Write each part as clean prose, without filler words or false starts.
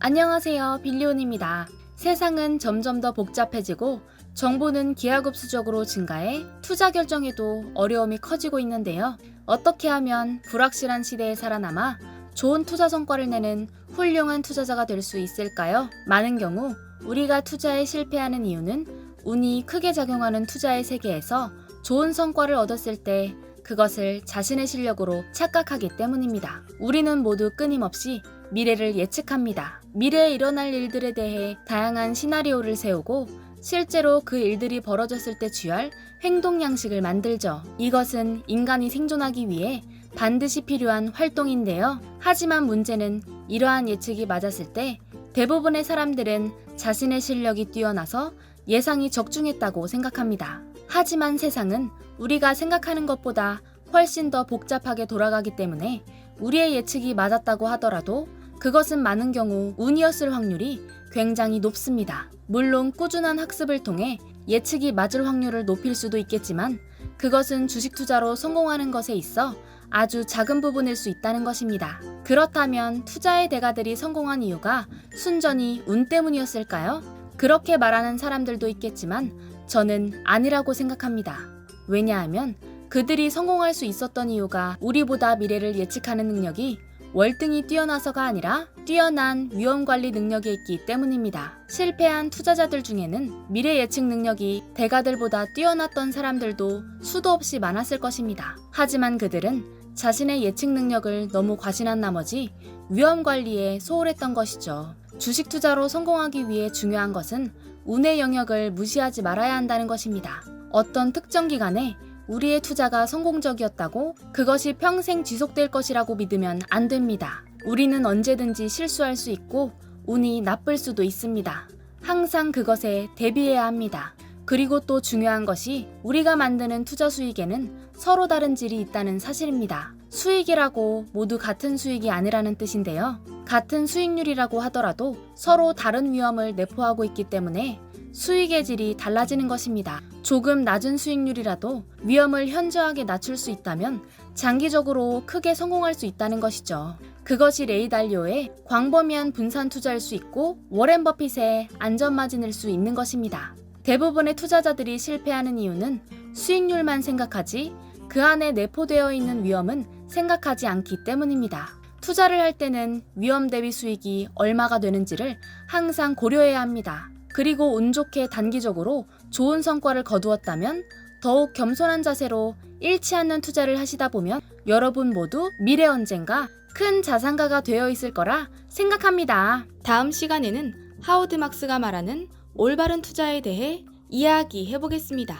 안녕하세요, 빌리온입니다. 세상은 점점 더 복잡해지고 정보는 기하급수적으로 증가해 투자 결정에도 어려움이 커지고 있는데요. 어떻게 하면 불확실한 시대에 살아남아 좋은 투자 성과를 내는 훌륭한 투자자가 될 수 있을까요? 많은 경우 우리가 투자에 실패하는 이유는 운이 크게 작용하는 투자의 세계에서 좋은 성과를 얻었을 때 그것을 자신의 실력으로 착각하기 때문입니다. 우리는 모두 끊임없이 미래를 예측합니다. 미래에 일어날 일들에 대해 다양한 시나리오를 세우고 실제로 그 일들이 벌어졌을 때 취할 행동 양식을 만들죠. 이것은 인간이 생존하기 위해 반드시 필요한 활동인데요. 하지만 문제는 이러한 예측이 맞았을 때 대부분의 사람들은 자신의 실력이 뛰어나서 예상이 적중했다고 생각합니다. 하지만 세상은 우리가 생각하는 것보다 훨씬 더 복잡하게 돌아가기 때문에 우리의 예측이 맞았다고 하더라도 그것은 많은 경우 운이었을 확률이 굉장히 높습니다. 물론 꾸준한 학습을 통해 예측이 맞을 확률을 높일 수도 있겠지만 그것은 주식 투자로 성공하는 것에 있어 아주 작은 부분일 수 있다는 것입니다. 그렇다면 투자의 대가들이 성공한 이유가 순전히 운 때문이었을까요? 그렇게 말하는 사람들도 있겠지만 저는 아니라고 생각합니다. 왜냐하면 그들이 성공할 수 있었던 이유가 우리보다 미래를 예측하는 능력이 월등히 뛰어나서가 아니라 뛰어난 위험관리 능력이 있기 때문입니다. 실패한 투자자들 중에는 미래 예측 능력이 대가들보다 뛰어났던 사람들도 수도 없이 많았을 것입니다. 하지만 그들은 자신의 예측 능력을 너무 과신한 나머지 위험관리에 소홀했던 것이죠. 주식 투자로 성공하기 위해 중요한 것은 운의 영역을 무시하지 말아야 한다는 것입니다. 어떤 특정 기간에 우리의 투자가 성공적이었다고 그것이 평생 지속될 것이라고 믿으면 안 됩니다. 우리는 언제든지 실수할 수 있고 운이 나쁠 수도 있습니다. 항상 그것에 대비해야 합니다. 그리고 또 중요한 것이 우리가 만드는 투자 수익에는 서로 다른 질이 있다는 사실입니다. 수익이라고 모두 같은 수익이 아니라는 뜻인데요. 같은 수익률이라고 하더라도 서로 다른 위험을 내포하고 있기 때문에 수익의 질이 달라지는 것입니다. 조금 낮은 수익률이라도 위험을 현저하게 낮출 수 있다면 장기적으로 크게 성공할 수 있다는 것이죠. 그것이 레이 달리오의 광범위한 분산 투자일 수 있고 워렌 버핏의 안전마진일 수 있는 것입니다. 대부분의 투자자들이 실패하는 이유는 수익률만 생각하지 그 안에 내포되어 있는 위험은 생각하지 않기 때문입니다. 투자를 할 때는 위험 대비 수익이 얼마가 되는지를 항상 고려해야 합니다. 그리고 운 좋게 단기적으로 좋은 성과를 거두었다면 더욱 겸손한 자세로 잃지 않는 투자를 하시다 보면 여러분 모두 미래 언젠가 큰 자산가가 되어 있을 거라 생각합니다. 다음 시간에는 하워드 막스가 말하는 올바른 투자에 대해 이야기해 보겠습니다.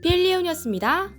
빌리온이었습니다.